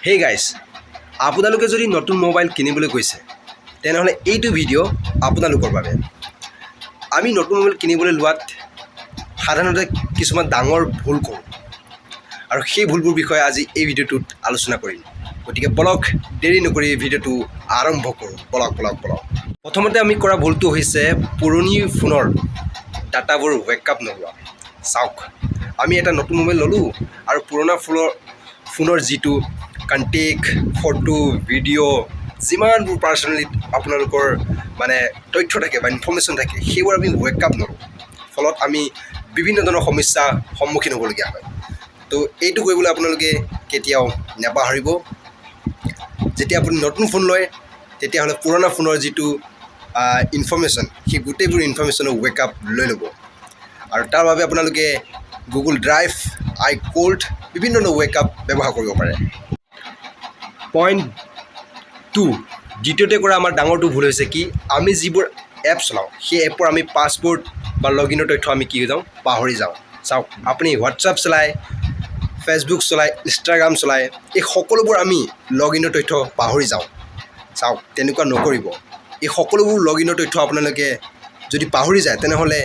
Hey guys, আপোনালোকে যদি নতুন মোবাইল কিনিবলৈ গৈছে তেনেহ'লে এইটো ভিডিঅ' আপোনালোকৰ বাবে। আমি নতুন মোবাইল কিনিবলৈ লোৱাত সাধাৰণতে কিছুমান ডাঙৰ ভুল কৰোঁ আৰু সেই ভুলবোৰ বিষয়ে আজি এই ভিডিঅ'টোত আলোচনা কৰিম। গতিকে বলক দেৰি নকৰি ভিডিঅ'টো আৰম্ভ কৰোঁ। বলক। প্ৰথমতে আমি কৰা ভুলটো হৈছে পুৰণি ফোনৰ ডাটাবোৰ বেকআপ নলোৱা। চাওক, আমি এটা নতুন মোবাইল ল'লোঁ আৰু পুৰণা ফোনৰ যিটো কণ্টেক্ট, ফটো, ভিডিঅ' যিমানবোৰ পাৰ্চনেলি আপোনালোকৰ তথ্য থাকে বা ইনফৰ্মেশ্যন থাকে সেইবোৰ আমি বেকআপ নলওঁ। ফলত আমি বিভিন্ন ধৰণৰ সমস্যাৰ সন্মুখীন হ'বলগীয়া হয়। তো এইটো কৰিবলৈ আপোনালোকে কেতিয়াও নাপাহৰিব। যেতিয়া আপুনি নতুন ফোন লয় তেতিয়াহ'লে পুৰণা ফোনৰ যিটো ইনফৰ্মেশ্যন সেই গোটেইবোৰ ইনফৰ্মেশ্যনৰ বেকআপ লৈ ল'ব। আৰু তাৰ বাবে আপোনালোকে গুগল ড্ৰাইভ, iCloud বিভিন্ন ধৰণৰ বেকআপ ব্যৱহাৰ কৰিব পাৰে। পইণ্ট 2, দ্বিতীয়তে কৰা আমাৰ ডাঙৰটো ভুল হৈছে কি, আমি যিবোৰ এপ চলাওঁ সেই এপৰ আমি পাছৱৰ্ড বা লগ ইনৰ তথ্য আমি কি হৈ যাওঁ, পাহৰি যাওঁ। চাওক, আপুনি হোৱাটছআপ চলায়, ফেচবুক চলায়, ইনষ্টাগ্ৰাম চলায়, এই সকলোবোৰ আমি লগ ইনৰ তথ্য পাহৰি যাওঁ। চাওক, তেনেকুৱা নকৰিব। এই সকলোবোৰ লগ ইনৰ তথ্য আপোনালোকে যদি পাহৰি যায় তেনেহ'লে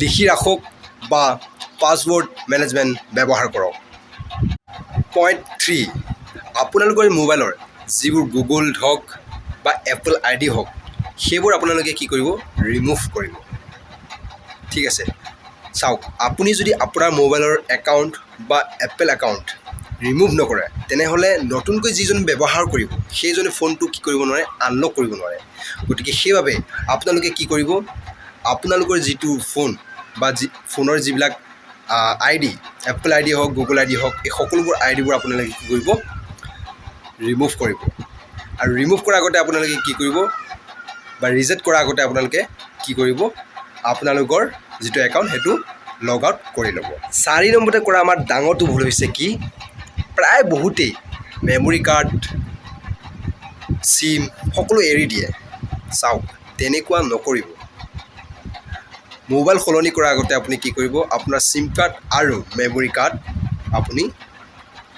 লিখি ৰাখক বা পাছৱৰ্ড মেনেজমেণ্ট ব্যৱহাৰ কৰক। পইণ্ট 3, আপোনালোকৰ মোবাইলৰ যিবোৰ গুগল হওক বা এপল ID হওক সেইবোৰ আপোনালোকে কি কৰিব, ৰিমুভ কৰিব। ঠিক আছে, চাওক, আপুনি যদি আপোনাৰ মোবাইলৰ একাউণ্ট বা এপল একাউণ্ট ৰিমুভ নকৰে তেনেহ'লে নতুনকৈ যিজন ব্যৱহাৰ কৰিব সেইজনে ফোনটো কি কৰিব নোৱাৰে, আনলক কৰিব নোৱাৰে। গতিকে সেইবাবে আপোনালোকে কি কৰিব, আপোনালোকৰ যিটো ফোন বা ফোনৰ যিবিলাক ID, এপল ID হওক, গুগল ID হওক, এই সকলোবোৰ IDবোৰ আপোনালোকে কি কৰিব, ৰিমুভ কৰিব। আৰু ৰিমুভ কৰাৰ আগতে আপোনালোকে কি কৰিব, বা ৰিজেক্ট কৰাৰ আগতে আপোনালোকে কি কৰিব, আপোনালোকৰ যিটো একাউণ্ট সেইটো লগ আউট কৰি ল'ব। 4 নম্বৰতে কৰা আমাৰ ডাঙৰটো ভুল হৈছে কি, প্ৰায় বহুতেই মেমৰি কাৰ্ড, চিম সকলো এৰি দিয়ে। চাওক, তেনেকুৱা নকৰিব। মোবাইল সলনি কৰাৰ আগতে আপুনি কি কৰিব, আপোনাৰ চিম কাৰ্ড আৰু মেমৰি কাৰ্ড আপুনি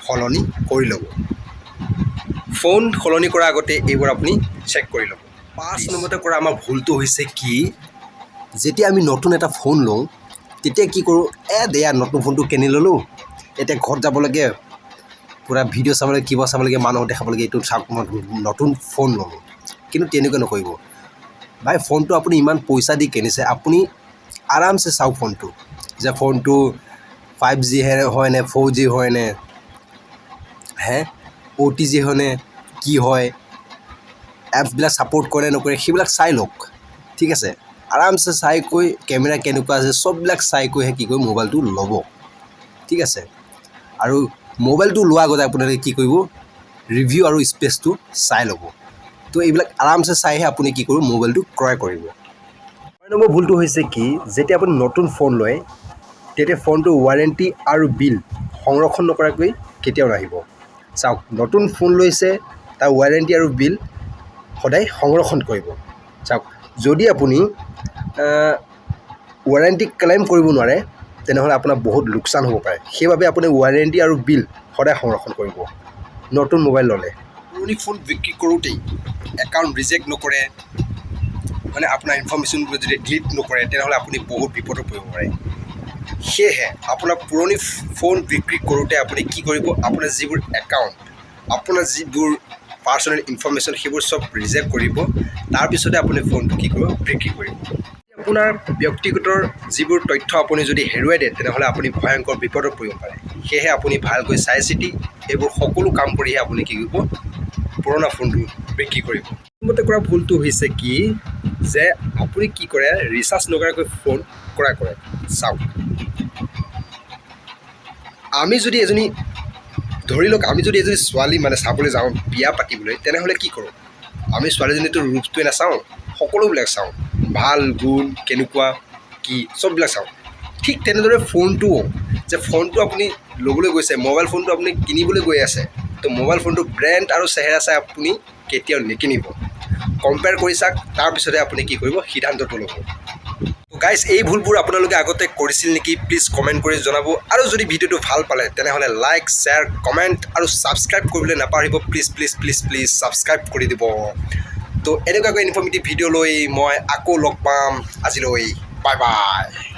সলনি কৰি ল'ব। ফোন সলনি কৰাৰ আগতে এইবোৰ আপুনি চেক কৰি ল'ব। 5 নম্বৰতে কৰা আমাৰ ভুলটো হৈছে কি, যেতিয়া আমি নতুন এটা ফোন লওঁ তেতিয়া কি কৰোঁ, দেয়া নতুন ফোনটো কিনি ল'লোঁ, এতিয়া ঘৰত যাব লাগে, পূৰা ভিডিঅ' চাব লাগে, কিবা চাব লাগে, মানুহক দেখাব লাগে, এইটো চাওক মই নতুন ফোন ল'লোঁ। কিন্তু তেনেকুৱা নকৰিব ভাই। ফোনটো আপুনি ইমান পইচা দি কিনিছে, আপুনি আৰামছে চাওক ফোনটো, যে ফোনটো 5G হয়নে, 4G হয়নে, OTG হয়নে, কি হয়, এপছবিলাক ছাপোৰ্ট কৰে নকৰে সেইবিলাক চাই লওক। ঠিক আছে, আৰামছে চাই কৈ কেমেৰা কেনেকুৱা আছে চববিলাক চাই কৈহে কি কৰিব, মোবাইলটো ল'ব। ঠিক আছে, আৰু মোবাইলটো লোৱাৰ আগতে আপোনালোকে কি কৰিব, ৰিভিউ আৰু স্পেচটো চাই ল'ব। তো এইবিলাক আৰামছে চাইহে আপুনি কি কৰিব, মোবাইলটো ক্ৰয় কৰিব। 6 নম্বৰ ভুলটো হৈছে কি, যেতিয়া আপুনি নতুন ফোন লয় তেতিয়া ফোনটো ৱাৰেণ্টি আৰু বিল সংৰক্ষণ নকৰাকৈ কেতিয়াও নাহিব। চাওক, নতুন ফোন লৈছে, তাৰ ৱাৰেণ্টি আৰু বিল সদায় সংৰক্ষণ কৰিব। চাওক, যদি আপুনি ৱাৰেণ্টি ক্লেইম কৰিব নোৱাৰে তেনেহ'লে আপোনাৰ বহুত লোকচান হ'ব পাৰে। সেইবাবে আপুনি ৱাৰেণ্টি আৰু বিল সদায় সংৰক্ষণ কৰিব নতুন মোবাইল ল'লে। পুৰণি ফোন বিক্ৰী কৰোঁতেই একাউণ্ট ৰিজেক্ট নকৰে, আপোনাৰ ইনফৰ্মেশ্যনবোৰ যদি ডিলিট নকৰে তেনেহ'লে আপুনি বহুত বিপদত পৰিব পাৰে। সেয়েহে আপোনাৰ পুৰণি ফোন বিক্ৰী কৰোঁতে আপুনি কি কৰিব, আপোনাৰ যিবোৰ একাউণ্ট, আপোনাৰ যিবোৰ পাৰ্চনেল ইনফৰ্মেশ্যন সেইবোৰ চব ৰিজেক্ট কৰিব। তাৰপিছতে আপুনি ফোনটো কি কৰিব, বিক্ৰী কৰিব। আপোনাৰ ব্যক্তিগত যিবোৰ তথ্য আপুনি যদি হেৰুৱাই দিয়ে তেনেহ'লে আপুনি ভয়ংকৰ বিপদত পৰিব পাৰে। সেয়েহে আপুনি ভালকৈ চাই চিতি এইবোৰ সকলো কাম কৰিহে আপুনি কি কৰিব, পুৰণা ফোনটো বিক্ৰী কৰিব। প্ৰথমতে কৰা ভুলটো হৈছে কি, যে আপুনি কি কৰে, ৰিচাৰ্জ নকৰাকৈ ফোন ক্ৰয় কৰে। চাওক, আমি যদি এজনী ছোৱালী চাবলৈ যাওঁ বিয়া পাতিবলৈ, তেনেহ'লে কি কৰোঁ, আমি ছোৱালীজনীতো ৰূপটোৱে নাচাওঁ, সকলোবিলাক চাওঁ, ভাল গুণ কেনেকুৱা কি চববিলাক চাওঁ। ঠিক তেনেদৰে ফোনটো আপুনি ল'বলৈ গৈছে, মোবাইল ফোনটো আপুনি কিনিবলৈ গৈ আছে, তো মোবাইল ফোনটো ব্ৰেণ্ড আৰু চেহেৰা চাই আপুনি কেতিয়াও নিকিনিব। কম্পেয়াৰ কৰি চাওক, তাৰপিছতে আপুনি কি কৰিব, সিদ্ধান্তটো ল'ব। গাইজ এই ভুলবোৰ আপোনালোকে আগতে কৰিছিল নেকি প্লিজ কমেণ্ট কৰি জনাব আৰু যদি ভিডিঅ'টো ভাল পালে তেনেহ'লে লাইক শ্বেয়াৰ কমেণ্ট আৰু ছাবস্ক্ৰাইব কৰিবলৈ নাপাহৰিব please please please please subscribe কৰি দিব তো এনেকুৱাকৈ ইনফৰ্মেটিভ ভিডিঅ' লৈ মই আকৌ লগ পাম আজিলৈ বাই বাই